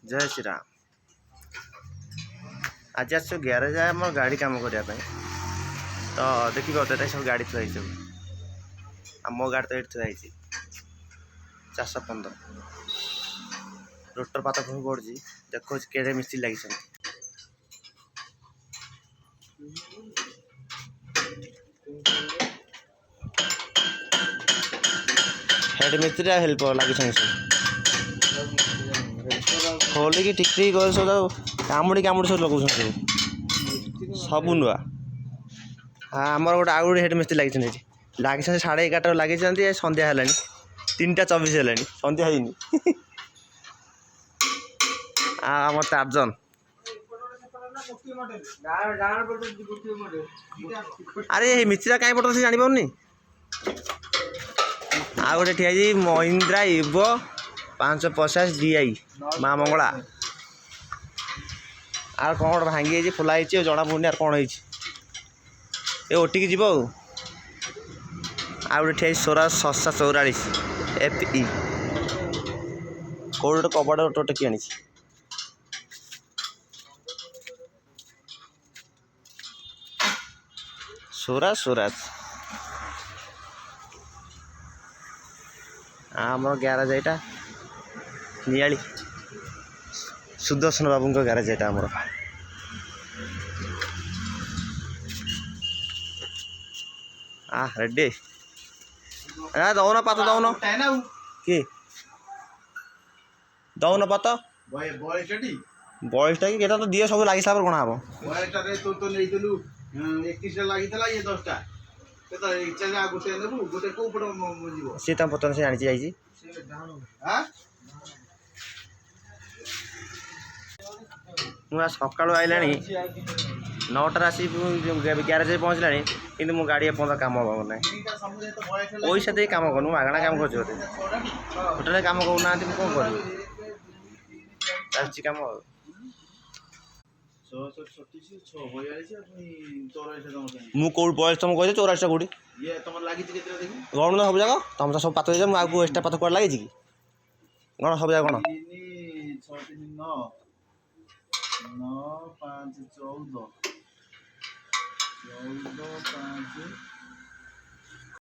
जय श्री राम। आज आस ग्यारेज आम गाड़ी कम करने तो देखिए अदर सब गाड़ी थुआई सब आम गाड़ी तो ये थुआई 415 रोटर पात खूब पड़ी देखो केड़े मिस्त्री लगी हेड मिस्त्री हेल्पर लगी खोलिकी ठीक ठीक सब कामुड़ी कामुड़ी सब लगुन सब नुआ हाँ आमर गोटे आउ गोटे हेड मिस्त्री लगी लगी 11:30 लगी सन्ध्या है 3:24 है सन्ध्या है आम टार्जन अरे मिस्त्री कहीं पड़ता से जानी आ गोटे ठिया महिंद्रा इवो 550 DI माँ मंगला आर कौन गोटे भांगी फुलाई जना पड़ुनि आर कौन ये ओटिकी जीव आ गोटे ठिया स्वराज 744 FE कौट गोटे कबाड़ टेकी आनी स्वराज स्वराज आमर ग्यारेज यहाँ नियाली सुदर्शन बाबू ग्यारेज यहाँ आमर रेडी दौन पात दौन कि दौन पात बयसटा कि तो दिए सब लगी सारा गणा हम सी तुम पता से जानी जाइए मुझे सका आईला 9टार आसी ग्यारेज पहुँचला कि मो गाड़ी एपर्त कम हम ना पैसा दे कम करूँ मागणा कम कर होटेल कम करूना कौन कर कम मु कौट बयस तुम कही 84टा कौटी गण ना सब जगह तुम तो सब पात आगे एक्सट्रा पात कौन लगी गण सब जगह गण 9 5 14 14 5